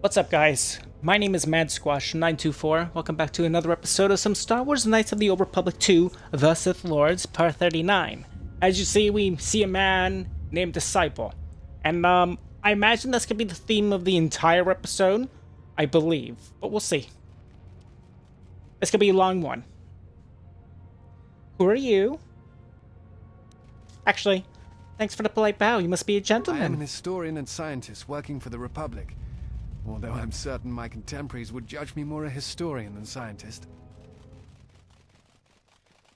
What's up, guys? My name is MadSquash924. Welcome back to another episode of some Star Wars Knights of the Old Republic 2, The Sith Lords, Part 39. As you see, we see a man named Disciple. And, I imagine that's gonna be the theme of the entire episode. I believe. But we'll see. It's gonna be a long one. Who are you? Actually, thanks for the polite bow. You must be a gentleman. I am an historian and scientist working for the Republic. Although I'm certain my contemporaries would judge me more a historian than scientist.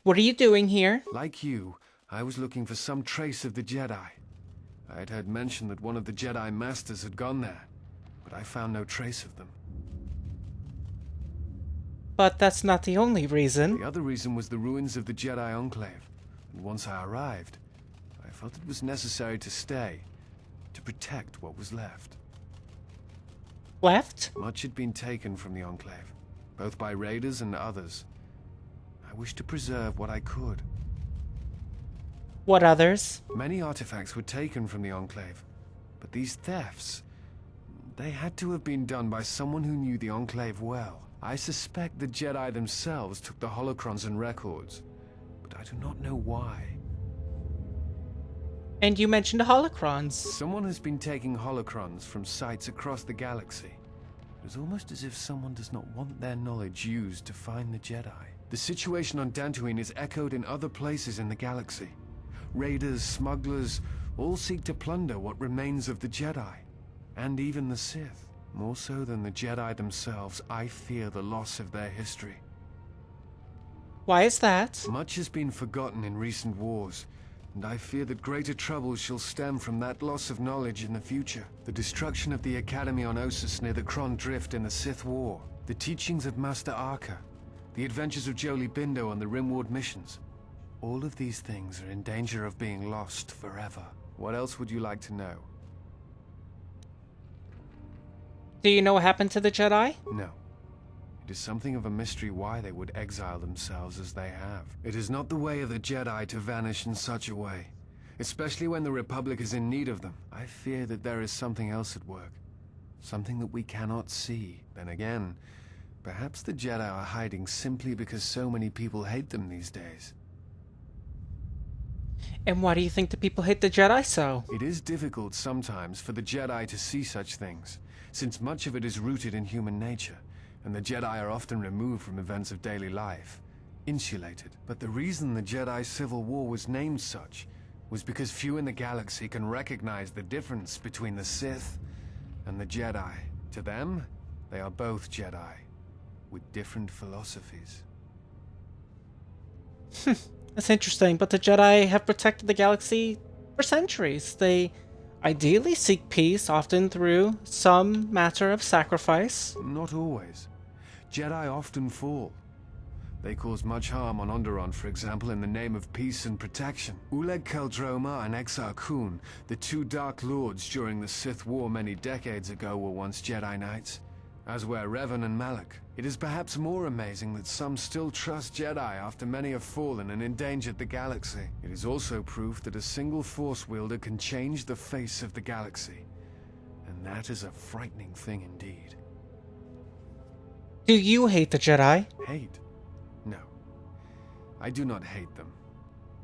What are you doing here? Like you, I was looking for some trace of the Jedi. I had heard mention that one of the Jedi Masters had gone there, but I found no trace of them. But that's not the only reason. The other reason was the ruins of the Jedi Enclave, and once I arrived, I felt it was necessary to stay, to protect what was left. Left? Much had been taken from the Enclave, both by raiders and others. I wished to preserve what I could. What others? Many artifacts were taken from the Enclave, but these thefts, they had to have been done by someone who knew the Enclave well. I suspect the Jedi themselves took the holocrons and records, but I do not know why. And you mentioned holocrons. Someone has been taking holocrons from sites across the galaxy. It is almost as if someone does not want their knowledge used to find the Jedi. The situation on Dantooine is echoed in other places in the galaxy. Raiders, smugglers, all seek to plunder what remains of the Jedi. And even the Sith. More so than the Jedi themselves, I fear the loss of their history. Why is that? Much has been forgotten in recent wars, and I fear that greater troubles shall stem from that loss of knowledge in the future. The destruction of the Academy on Ossus near the Kron Drift in the Sith War, the teachings of Master Arca, the adventures of Jolee Bindo on the Rimward missions. All of these things are in danger of being lost forever. What else would you like to know? Do you know what happened to the Jedi? No. It is something of a mystery why they would exile themselves as they have. It is not the way of the Jedi to vanish in such a way, especially when the Republic is in need of them. I fear that there is something else at work, something that we cannot see. Then again, perhaps the Jedi are hiding simply because so many people hate them these days. And why do you think the people hate the Jedi so? It is difficult sometimes for the Jedi to see such things, since much of it is rooted in human nature, and the Jedi are often removed from events of daily life, insulated. But the reason the Jedi Civil War was named such was because few in the galaxy can recognize the difference between the Sith and the Jedi. To them, they are both Jedi, with different philosophies. That's interesting, but the Jedi have protected the galaxy for centuries. They ideally seek peace, often through some matter of sacrifice. Not always. Jedi often fall. They cause much harm on Onderon, for example, in the name of peace and protection. Uleg Qel-Droma and Exar Kun, the two Dark Lords during the Sith War many decades ago, were once Jedi Knights, as were Revan and Malak. It is perhaps more amazing that some still trust Jedi after many have fallen and endangered the galaxy. It is also proof that a single Force wielder can change the face of the galaxy. And that is a frightening thing indeed. Do you hate the Jedi? Hate? No. I do not hate them.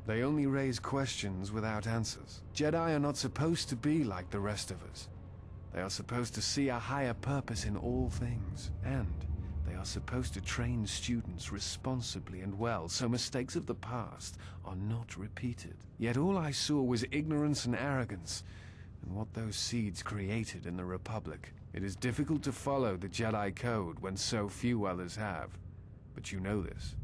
They only raise questions without answers. Jedi are not supposed to be like the rest of us. They are supposed to see a higher purpose in all things, and they are supposed to train students responsibly and well, so mistakes of the past are not repeated. Yet all I saw was ignorance and arrogance, and what those seeds created in the Republic. It is difficult to follow the Jedi Code when so few others have, but you know this.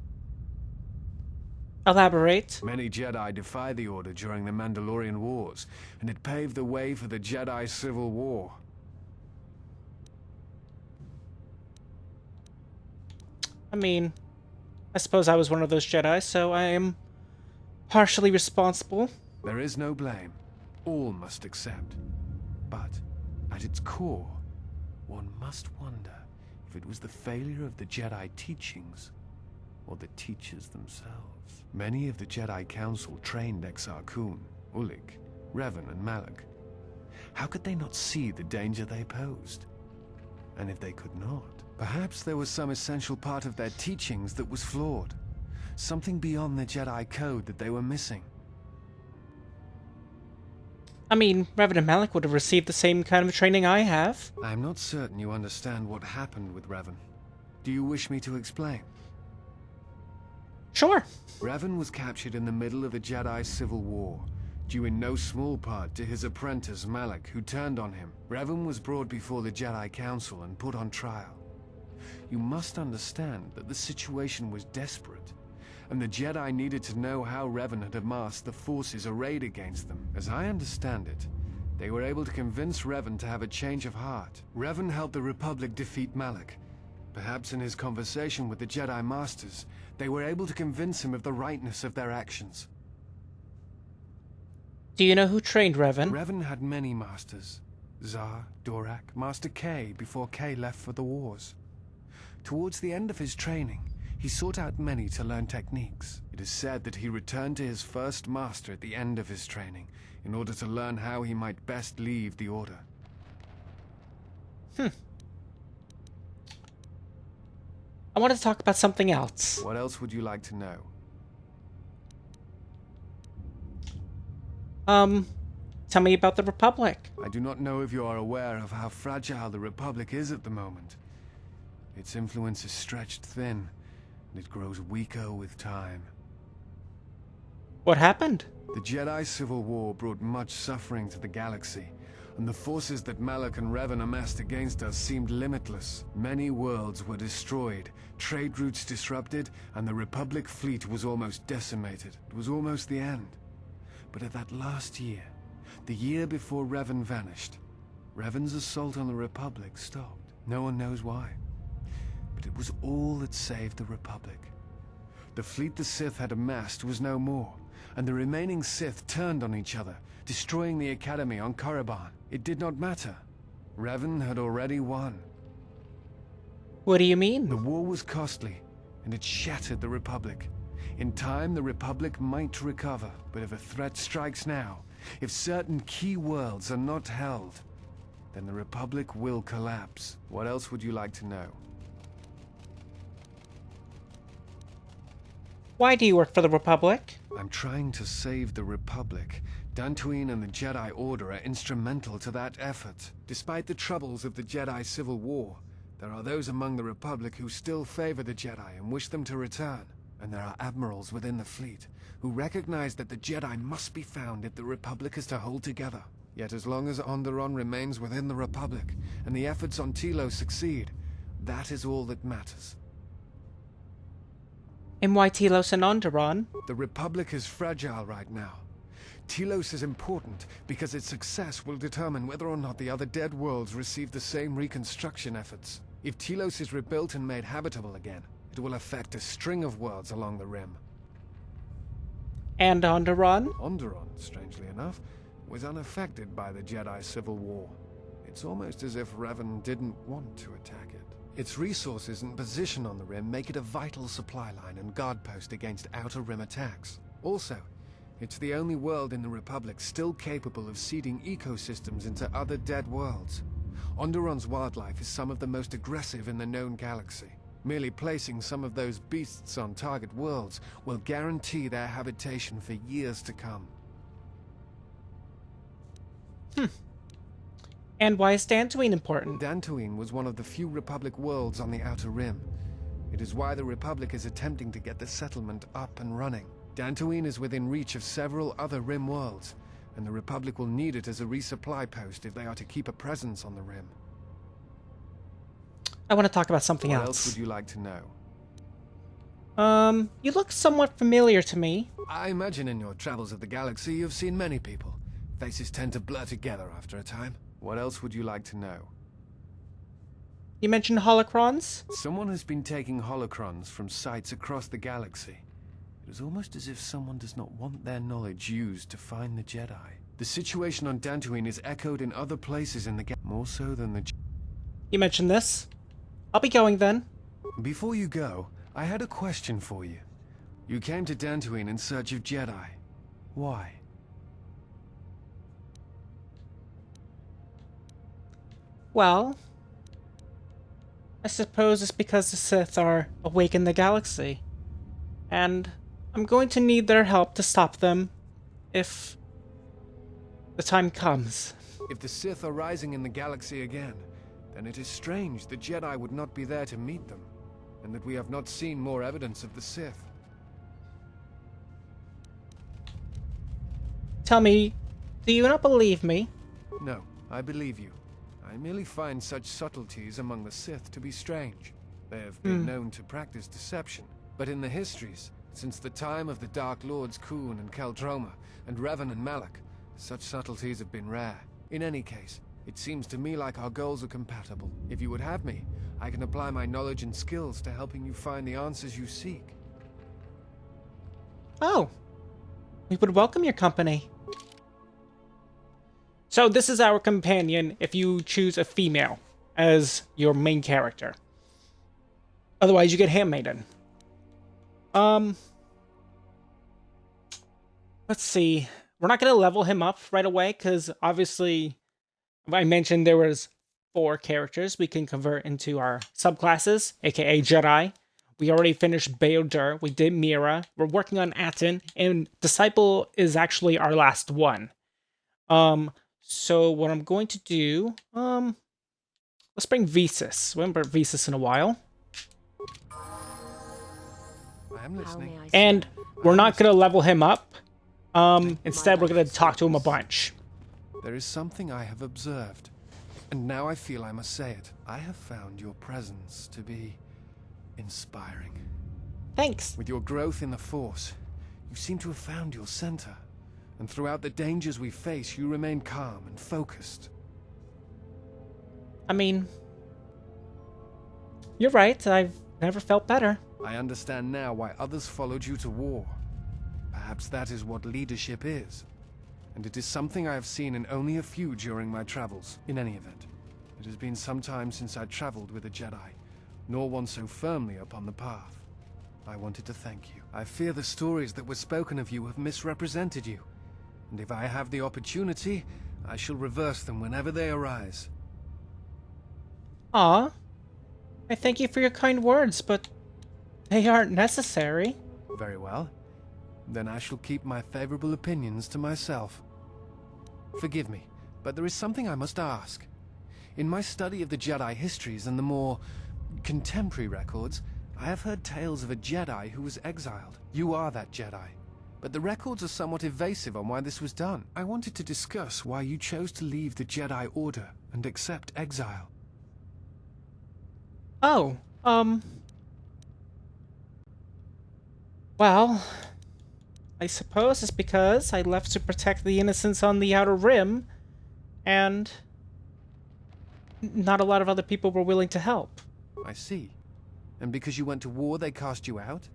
Elaborate. Many Jedi defied the Order during the Mandalorian Wars, and it paved the way for the Jedi Civil War. I mean, I suppose I was one of those Jedi, so I am partially responsible. There is no blame. All must accept. But, at its core, one must wonder if it was the failure of the Jedi teachings or the teachers themselves. Many of the Jedi Council trained Exar Kun, Ulik, Revan, and Malak. How could they not see the danger they posed? And if they could not, perhaps there was some essential part of their teachings that was flawed. Something beyond the Jedi code that they were missing. I mean, Revan Malik would have received the same kind of training I have. I'm not certain you understand what happened with Revan. Do you wish me to explain? Sure. Revan was captured in the middle of the Jedi Civil War, due in no small part to his apprentice Malik, who turned on him. Revan was brought before the Jedi Council and put on trial. You must understand that the situation was desperate, and the Jedi needed to know how Revan had amassed the forces arrayed against them. As I understand it, they were able to convince Revan to have a change of heart. Revan helped the Republic defeat Malik. Perhaps in his conversation with the Jedi Masters, they were able to convince him of the rightness of their actions. Do you know who trained Revan? Revan had many masters. Zar, Dorak, Master K before K left for the wars. Towards the end of his training, he sought out many to learn techniques. It is said that he returned to his first master at the end of his training, in order to learn how he might best leave the Order. I want to talk about something else. What else would you like to know? Tell me about the Republic. I do not know if you are aware of how fragile the Republic is at the moment. Its influence is stretched thin, and it grows weaker with time. What happened? The Jedi Civil War brought much suffering to the galaxy, and the forces that Malak and Revan amassed against us seemed limitless. Many worlds were destroyed, trade routes disrupted, and the Republic fleet was almost decimated. It was almost the end. But at that last year, the year before Revan vanished, Revan's assault on the Republic stopped. No one knows why. But it was all that saved the Republic. The fleet the Sith had amassed was no more, and the remaining Sith turned on each other, destroying the Academy on Korriban. It did not matter. Revan had already won. What do you mean? The war was costly, and it shattered the Republic. In time, the Republic might recover, but if a threat strikes now, if certain key worlds are not held, then the Republic will collapse. What else would you like to know? Why do you work for the Republic? I'm trying to save the Republic. Dantooine and the Jedi Order are instrumental to that effort. Despite the troubles of the Jedi Civil War, there are those among the Republic who still favor the Jedi and wish them to return. And there are admirals within the fleet who recognize that the Jedi must be found if the Republic is to hold together. Yet as long as Onderon remains within the Republic, and the efforts on Telos succeed, that is all that matters. And why Telos and Onderon? The Republic is fragile right now. Telos is important because its success will determine whether or not the other dead worlds receive the same reconstruction efforts. If Telos is rebuilt and made habitable again, it will affect a string of worlds along the rim. And Onderon? Onderon, strangely enough, was unaffected by the Jedi Civil War. It's almost as if Revan didn't want to attack it. Its resources and position on the rim make it a vital supply line and guard post against outer rim attacks. Also, it's the only world in the Republic still capable of seeding ecosystems into other dead worlds. Onderon's wildlife is some of the most aggressive in the known galaxy. Merely placing some of those beasts on target worlds will guarantee their habitation for years to come. And why is Dantooine important? Dantooine was one of the few Republic worlds on the Outer Rim. It is why the Republic is attempting to get the settlement up and running. Dantooine is within reach of several other Rim worlds, and the Republic will need it as a resupply post if they are to keep a presence on the Rim. I want to talk about something What else. else would you like to know? You look somewhat familiar to me. I imagine in your travels of the galaxy you've seen many people. Faces tend to blur together after a time. What else would you like to know? You mentioned holocrons? Someone has been taking holocrons from sites across the galaxy. It is almost as if someone does not want their knowledge used to find the Jedi. The situation on Dantooine is echoed in other places in the galaxy, more so than the... You mentioned this. I'll be going then. Before you go, I had a question for you. You came to Dantooine in search of Jedi. Why? Well, I suppose it's because the Sith are awake in the galaxy. And I'm going to need their help to stop them if the time comes. If the Sith are rising in the galaxy again, then it is strange the Jedi would not be there to meet them, and that we have not seen more evidence of the Sith. Tell me, do you not believe me? No, I believe you. I merely find such subtleties among the Sith to be strange. They have been known to practice deception, but in the histories, since the time of the Dark Lords Khun and Keldroma, and Revan and Malak, such subtleties have been rare. In any case, it seems to me like our goals are compatible. If you would have me, I can apply my knowledge and skills to helping you find the answers you seek. Oh, we would welcome your company. So this is our companion if you choose a female as your main character. Otherwise, you get Handmaiden. Let's see. We're not going to level him up right away because obviously I mentioned there was 4 characters we can convert into our subclasses, aka Jedi. We already finished Bayodur, we did Mira, we're working on Aten, and Disciple is actually our last one. So what I'm going to do, let's bring Visas. We haven't brought Visas in a while. I am listening. And we're not going to level him up. Instead, we're going to talk to him a bunch. There is something I have observed, and now I feel I must say it. I have found your presence to be inspiring. Thanks. With your growth in the Force, you seem to have found your center. And throughout the dangers we face, you remain calm and focused. I mean, you're right. I've never felt better. I understand now why others followed you to war. Perhaps that is what leadership is. And it is something I have seen in only a few during my travels. In any event, it has been some time since I traveled with a Jedi, nor one so firmly upon the path. I wanted to thank you. I fear the stories that were spoken of you have misrepresented you. And if I have the opportunity, I shall reverse them whenever they arise. Aw. I thank you for your kind words, but they aren't necessary. Very well. Then I shall keep my favorable opinions to myself. Forgive me, but there is something I must ask. In my study of the Jedi histories and the more contemporary records, I have heard tales of a Jedi who was exiled. You are that Jedi. But the records are somewhat evasive on why this was done. I wanted to discuss why you chose to leave the Jedi Order and accept exile. Oh, well, I suppose it's because I left to protect the innocents on the Outer Rim, and not a lot of other people were willing to help. I see. And because you went to war, they cast you out?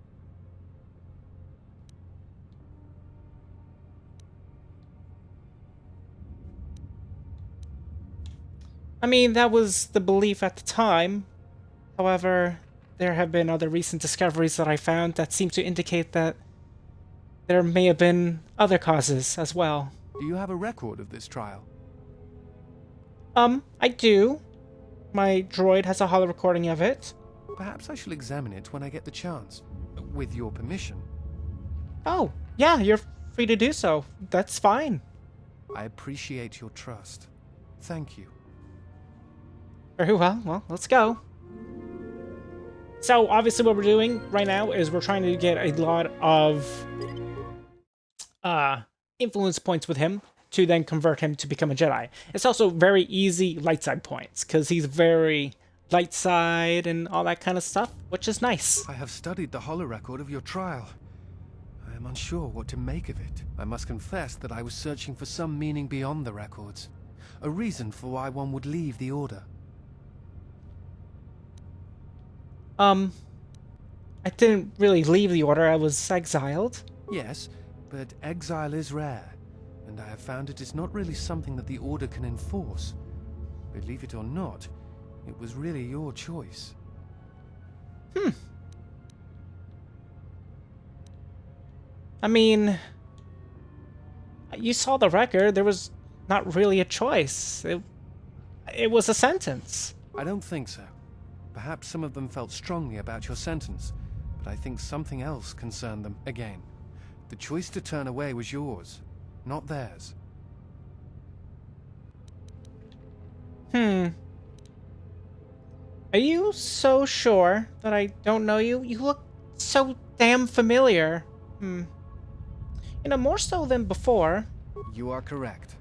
I mean, that was the belief at the time. However, there have been other recent discoveries that I found that seem to indicate that there may have been other causes as well. Do you have a record of this trial? I do. My droid has a holo recording of it. Perhaps I shall examine it when I get the chance. With your permission. Oh, yeah, you're free to do so. That's fine. I appreciate your trust. Thank you. Very well. Well, let's go. So, obviously what we're doing right now is we're trying to get a lot of influence points with him to then convert him to become a Jedi. It's also very easy light side points, because he's very light side and all that kind of stuff, which is nice. I have studied the holo record of your trial. I am unsure what to make of it. I must confess that I was searching for some meaning beyond the records. A reason for why one would leave the Order. I didn't really leave the Order, I was exiled. Yes, but exile is rare, and I have found it is not really something that the Order can enforce. Believe it or not, it was really your choice. I mean, you saw the record, there was not really a choice. It was a sentence. I don't think so. Perhaps some of them felt strongly about your sentence, but I think something else concerned them. Again, the choice to turn away was yours, not theirs. Are you so sure that I don't know you? You look so damn familiar. More so than before. You are correct.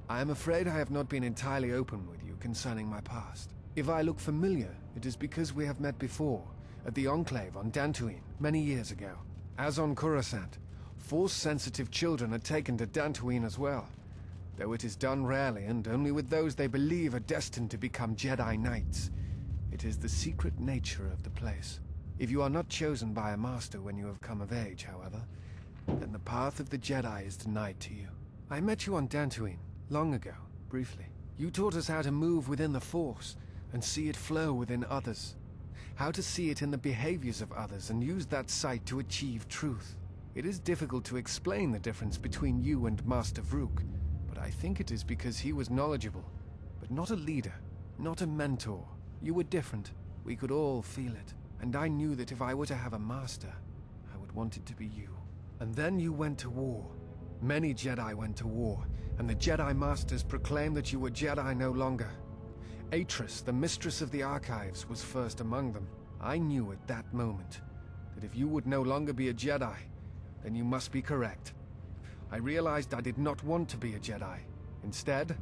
I am afraid I have not been entirely open with you concerning my past. If I look familiar, it is because we have met before, at the Enclave on Dantooine, many years ago. As on Coruscant, Force-sensitive children are taken to Dantooine as well, though it is done rarely and only with those they believe are destined to become Jedi Knights. It is the secret nature of the place. If you are not chosen by a master when you have come of age, however, then the path of the Jedi is denied to you. I met you on Dantooine, long ago, briefly. You taught us how to move within the Force, and see it flow within others. How to see it in the behaviors of others and use that sight to achieve truth. It is difficult to explain the difference between you and Master Vrook, but I think it is because he was knowledgeable, but not a leader, not a mentor. You were different. We could all feel it. And I knew that if I were to have a master, I would want it to be you. And then you went to war. Many Jedi went to war, and the Jedi Masters proclaimed that you were Jedi no longer. Atris, the mistress of the Archives, was first among them. I knew at that moment that if you would no longer be a Jedi, then you must be correct. I realized I did not want to be a Jedi. Instead,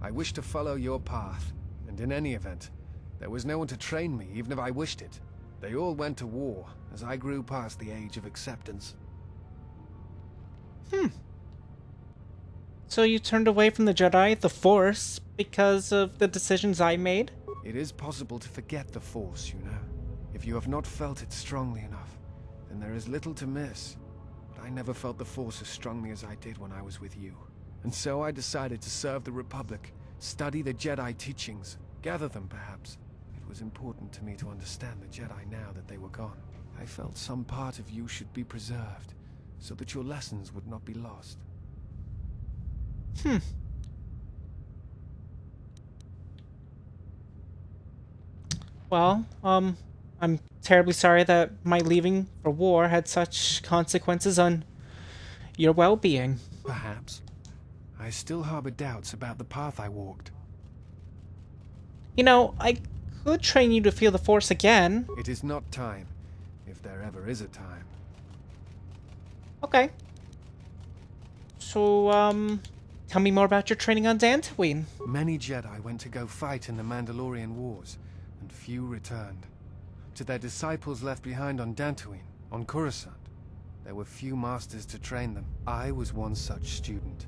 I wished to follow your path, and in any event, there was no one to train me, even if I wished it. They all went to war, as I grew past the age of acceptance. So you turned away from the Jedi, the Force, because of the decisions I made? It is possible to forget the Force, you know. If you have not felt it strongly enough, then there is little to miss. But I never felt the Force as strongly as I did when I was with you. And so I decided to serve the Republic, study the Jedi teachings, gather them perhaps. It was important to me to understand the Jedi now that they were gone. I felt some part of you should be preserved, so that your lessons would not be lost. Well, I'm terribly sorry that my leaving for war had such consequences on your well-being. Perhaps. I still harbor doubts about the path I walked. I could train you to feel the Force again. It is not time, if there ever is a time. Okay. So, tell me more about your training on Dantooine. Many Jedi went to go fight in the Mandalorian Wars, and few returned. To their disciples left behind on Dantooine, on Coruscant, there were few masters to train them. I was one such student.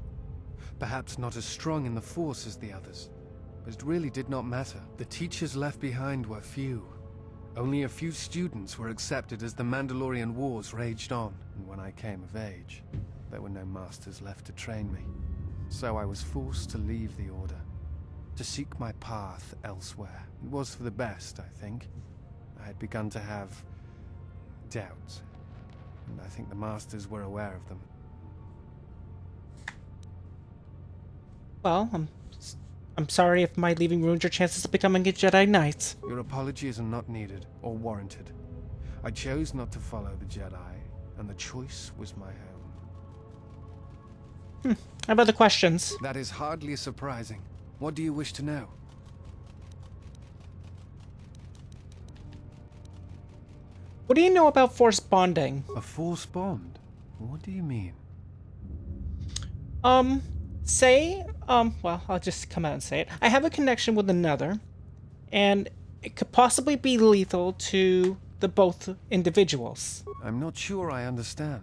Perhaps not as strong in the Force as the others, but it really did not matter. The teachers left behind were few. Only a few students were accepted as the Mandalorian Wars raged on, and when I came of age, there were no masters left to train me. So I was forced to leave the Order, to seek my path elsewhere. It was for the best, I think. I had begun to have doubts, and I think the masters were aware of them. Well, I'm sorry if my leaving ruined your chances of becoming a Jedi Knight. Your apologies are not needed or warranted. I chose not to follow the Jedi, and the choice was my own. I have other questions. That is hardly surprising. What do you wish to know? What do you know about Force bonding? A Force bond? What do you mean? Well, I'll just come out and say it. I have a connection with another, and it could possibly be lethal to the both individuals. I'm not sure I understand.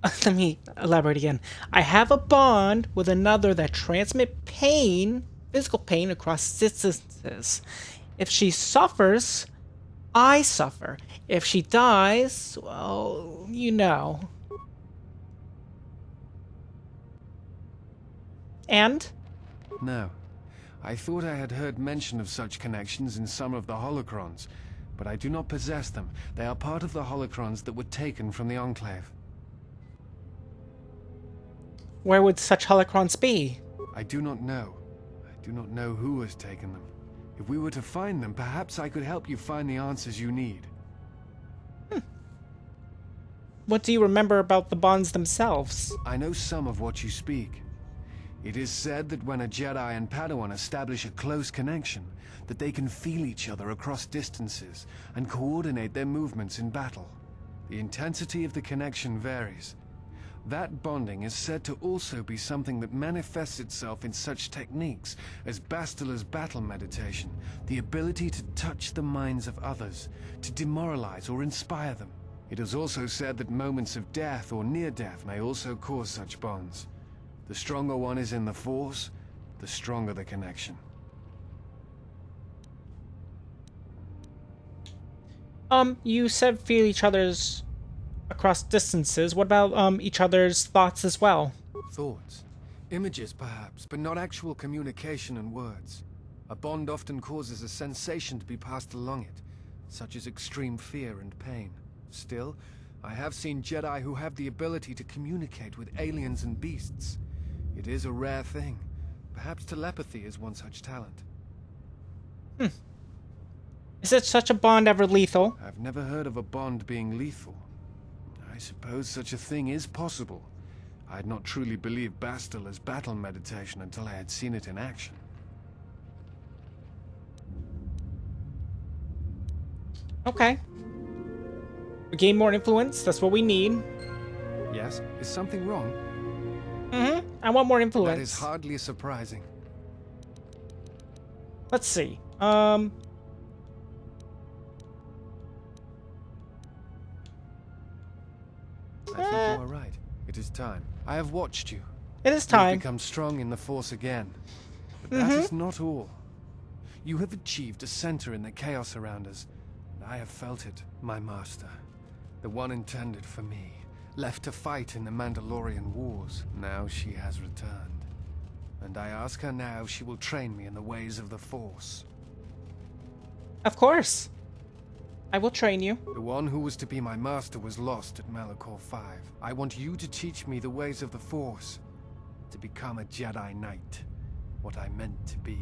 Let me elaborate again. I have a bond with another that transmit pain, physical pain, across distances. If she suffers, I suffer. If she dies, well, you know. And? No. I thought I had heard mention of such connections in some of the holocrons, but I do not possess them. They are part of the holocrons that were taken from the Enclave. Where would such holocrons be? I do not know. I do not know who has taken them. If we were to find them, perhaps I could help you find the answers you need. What do you remember about the bonds themselves? I know some of what you speak. It is said that when a Jedi and Padawan establish a close connection, that they can feel each other across distances and coordinate their movements in battle. The intensity of the connection varies. That bonding is said to also be something that manifests itself in such techniques as Bastila's battle meditation, the ability to touch the minds of others, to demoralize or inspire them. It is also said that moments of death or near death may also cause such bonds. The stronger one is in the Force, the stronger the connection. You said feel each other's across distances. What about each other's thoughts as well? Thoughts. Images, perhaps, but not actual communication and words. A bond often causes a sensation to be passed along it, such as extreme fear and pain. Still, I have seen Jedi who have the ability to communicate with aliens and beasts. It is a rare thing. Perhaps telepathy is one such talent. Is it such a bond ever lethal? I've never heard of a bond being lethal. I suppose such a thing is possible. I had not truly believed Bastila's battle meditation until I had seen it in action. Okay. We gain more influence. That's what we need. Yes? Is something wrong? I want more influence. That is hardly surprising. Let's see. I think you are right. It is time. I have watched you. It is You have time. become strong in the Force again. But that is not all. You have achieved a center in the chaos around us. And I have felt it, my master. The one intended for me. Left to fight in the Mandalorian wars. Now she has returned. And I ask her now if she will train me in the ways of the Force. Of course. I will train you. The one who was to be my master was lost at Malachor 5. I want you to teach me the ways of the Force. To become a Jedi Knight. What I meant to be.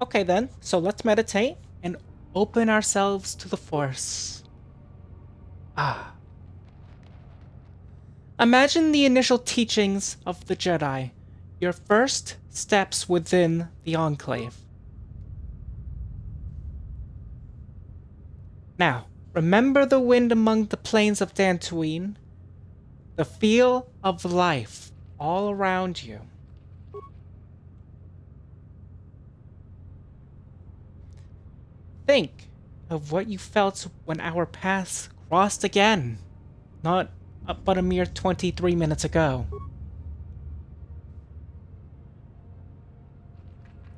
Okay then, so let's meditate and open ourselves to the Force. Imagine the initial teachings of the Jedi, your first steps within the Enclave. Now, remember the wind among the plains of Dantooine, the feel of life all around you. Think of what you felt when our paths crossed again, not but a mere 23 minutes ago.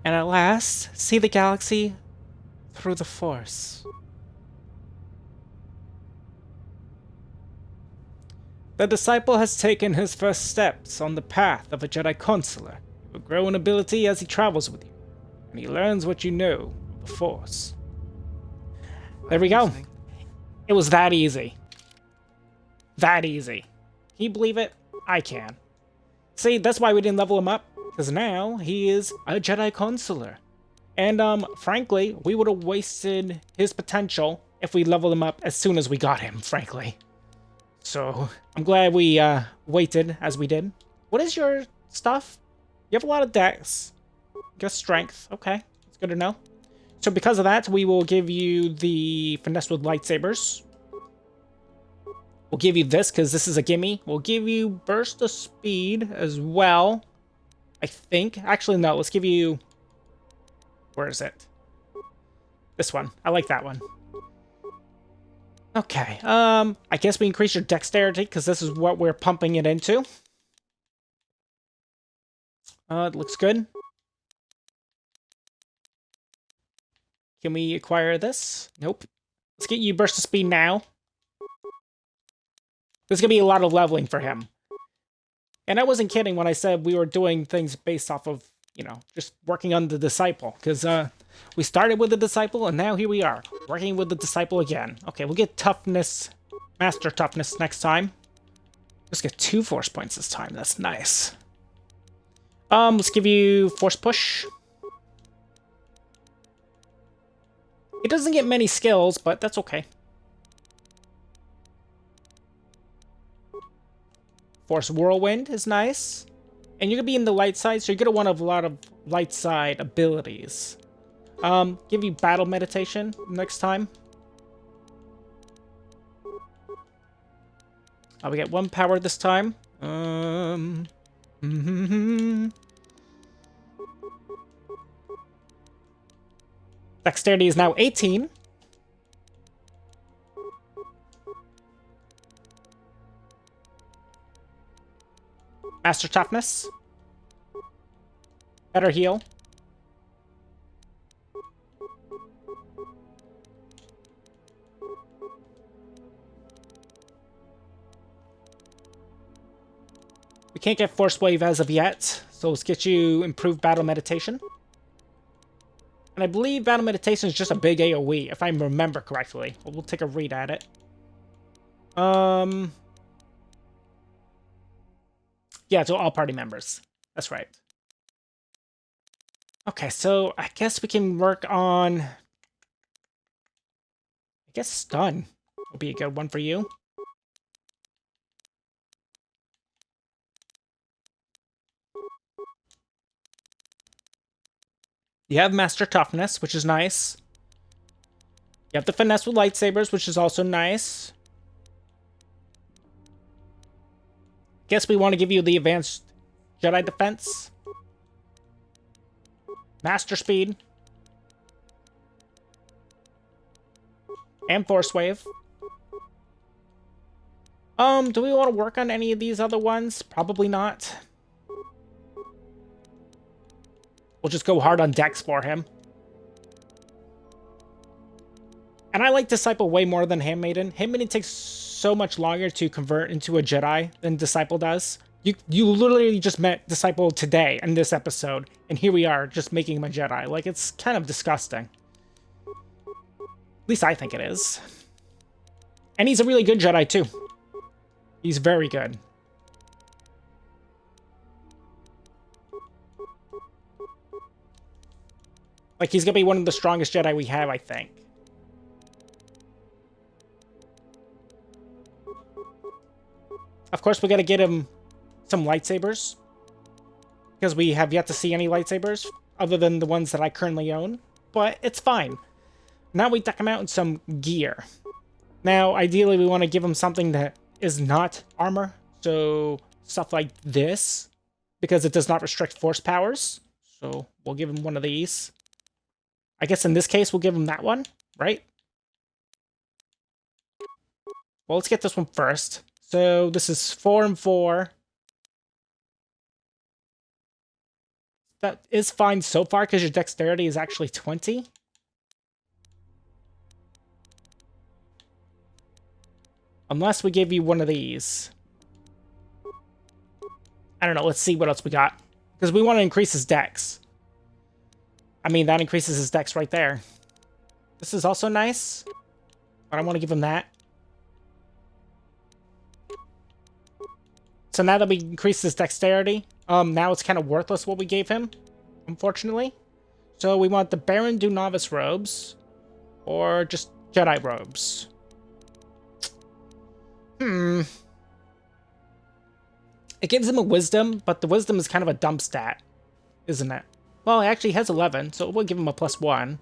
And at last, see the galaxy through the Force. The disciple has taken his first steps on the path of a Jedi Consular. He will grow in ability as he travels with you, and he learns what you know of the Force. There we go. It was that easy. That easy. Can you believe it? I can. See, that's why we didn't level him up, because now he is a Jedi Consular. And, frankly, we would have wasted his potential if we leveled him up as soon as we got him, frankly. So, I'm glad we, waited as we did. What is your stuff? You have a lot of dex. Guess strength. Okay, it's good to know. So because of that, we will give you the finesse with lightsabers. We'll give you this, because this is a gimme. We'll give you burst of speed as well. I think. Actually, no, let's give you... Where is it? This one. I like that one. Okay, I guess we increase your dexterity, because this is what we're pumping it into. It looks good. Can we acquire this? Nope. Let's get you burst of speed now. There's gonna be a lot of leveling for him. And I wasn't kidding when I said we were doing things based off of, you know, just working on the disciple. Because, we started with the disciple, and now here we are, working with the disciple again. Okay, we'll get toughness, master toughness next time. Let's get 2 force points this time. That's nice. Let's give you force push. He doesn't get many skills, but that's okay. Force Whirlwind is nice. And you're going to be in the light side, so you're going to want a lot of light side abilities. Give you Battle Meditation next time. Oh, we get 1 power this time. Dexterity is now 18. Master Toughness. Better heal. We can't get Force Wave as of yet, so let's get you improved Battle Meditation. And I believe Battle Meditation is just a big AoE, if I remember correctly. Well, we'll take a read at it. Yeah, to all party members. That's right. Okay, so I guess we can work on... I guess Stun will be a good one for you. You have Master Toughness, which is nice. You have the Finesse with Lightsabers, which is also nice. Guess we want to give you the Advanced Jedi Defense. Master Speed. And Force Wave. Do we want to work on any of these other ones? Probably not. We'll just go hard on Dex for him. And I like Disciple way more than Handmaiden. Handmaiden takes so much longer to convert into a Jedi than Disciple does. You literally just met Disciple today in this episode, and here we are just making him a Jedi. Like, it's kind of disgusting. At least I think it is. And he's a really good Jedi, too. He's very good. Like, he's gonna be one of the strongest Jedi we have, I think. Of course, we gotta get him some lightsabers. Because we have yet to see any lightsabers, other than the ones that I currently own. But it's fine. Now we deck him out in some gear. Now, ideally, we want to give him something that is not armor. So, stuff like this. Because it does not restrict force powers. So, we'll give him one of these. I guess in this case, we'll give him that one, right? Well, let's get this one first. So, this is 4 and 4. That is fine so far, because your dexterity is actually 20. Unless we give you one of these. I don't know, let's see what else we got. Because we want to increase his dex. I mean, that increases his dex right there. This is also nice. But I want to give him that. So now that we increased his dexterity, now it's kind of worthless what we gave him, unfortunately. So we want the Baron do Novice robes, or just Jedi robes. It gives him a wisdom, but the wisdom is kind of a dump stat, isn't it? Well, he actually has 11, so we'll give him a +1.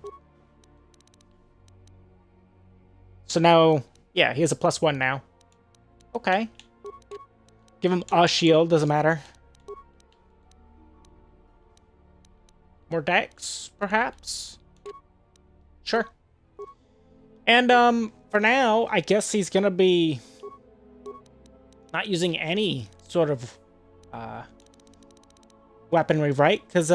So now, yeah, he has a +1 now. Okay. Give him a shield, doesn't matter. More dex, perhaps? Sure. And, for now, I guess he's gonna be not using any sort of, weaponry, right? Because,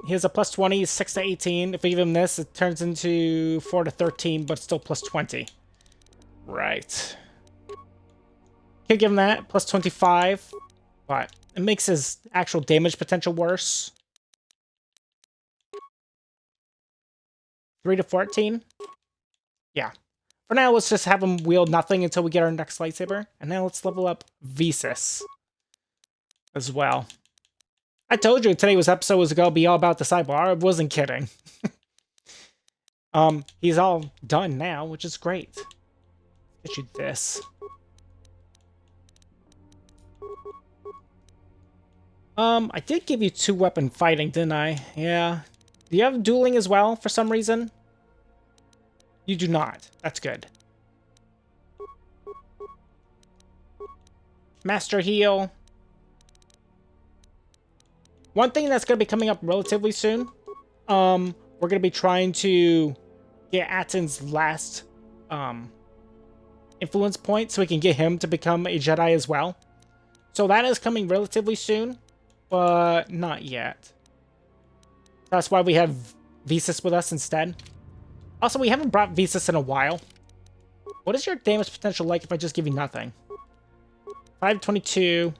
he has a +20, 6 to 18. If we give him this, it turns into 4 to 13, but still +20. Right. Could give him that, +25, but it makes his actual damage potential worse. 3 to 14? Yeah. For now, let's just have him wield nothing until we get our next lightsaber. And now let's level up Visas as well. I told you today's episode was going to be all about Disciple. I wasn't kidding. He's all done now, which is great. Get you this. I did give you 2-weapon fighting, didn't I? Yeah. Do you have dueling as well, for some reason? You do not. That's good. Master Heal. One thing that's going to be coming up relatively soon, we're going to be trying to get Atton's last influence point so we can get him to become a Jedi as well. So that is coming relatively soon, but not yet. That's why we have Visas with us instead. Also, we haven't brought Visas in a while. What is your damage potential like if I just give you nothing? 5 to 22.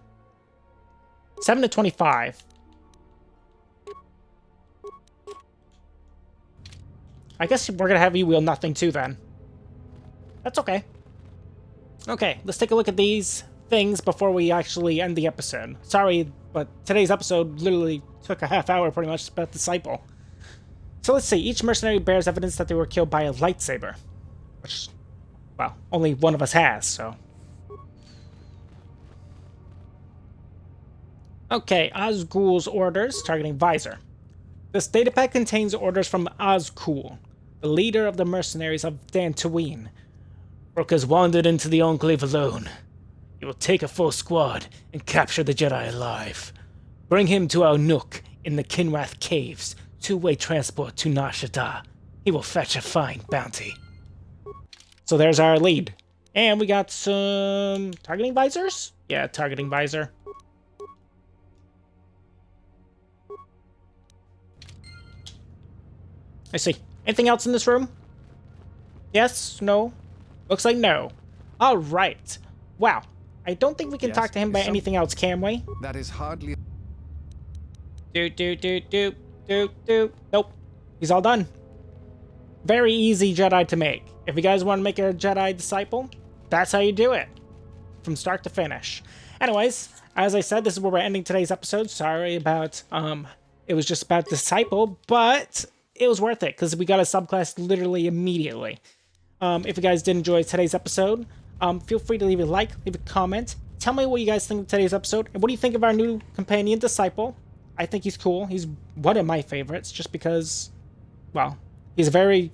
7 to 25. I guess we're going to have you wield nothing too then. That's okay. Okay, let's take a look at these things before we actually end the episode. Sorry, but today's episode literally took a half hour pretty much about Disciple. So let's see, each mercenary bears evidence that they were killed by a lightsaber. Which, well, only one of us has, so... Okay, Osgul's orders, targeting Visor. This datapad contains orders from Osgul, the leader of the mercenaries of Dantooine. Rook has wandered into the Enclave alone. He will take a full squad and capture the Jedi alive. Bring him to our nook in the Kinrath Caves. 2-way transport to Nar Shaddaa. He will fetch a fine bounty. So there's our lead. And we got some targeting visors? Yeah, targeting visor. I see. Anything else in this room? Yes? No? Looks like no. Alright. Wow. I don't think we can talk to him about anything else, can we? That is hardly... Nope. He's all done. Very easy Jedi to make. If you guys want to make a Jedi disciple, that's how you do it. From start to finish. Anyways, as I said, this is where we're ending today's episode. Sorry about, it was just about disciple, but it was worth it because we got a subclass literally immediately. If you guys did enjoy today's episode, feel free to leave a like, leave a comment. Tell me what you guys think of today's episode, and what do you think of our new companion disciple? I think he's cool. He's one of my favorites, just because, well, he's a very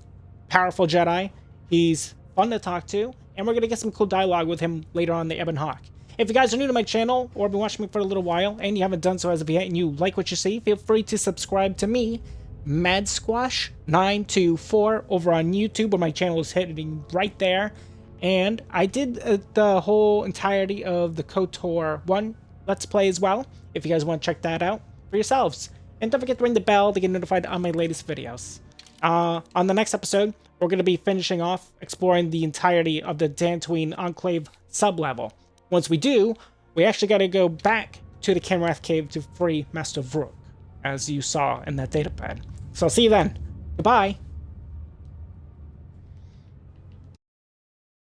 powerful Jedi. He's fun to talk to, and we're going to get some cool dialogue with him later on in the Ebon Hawk. If you guys are new to my channel, or have been watching me for a little while, and you haven't done so as of yet, and you like what you see, feel free to subscribe to me, MadSquash924, over on YouTube, where my channel is hitting right there. And I did the whole entirety of the KOTOR 1 Let's Play as well, if you guys want to check that out for yourselves. And don't forget to ring the bell to get notified on my latest videos. On the next episode, we're going to be finishing off exploring the entirety of the Dantooine Enclave sub-level. Once we do, we actually got to go back to the Kinrath Cave to free Master Vrook, as you saw in that datapad. So I'll see you then. Goodbye.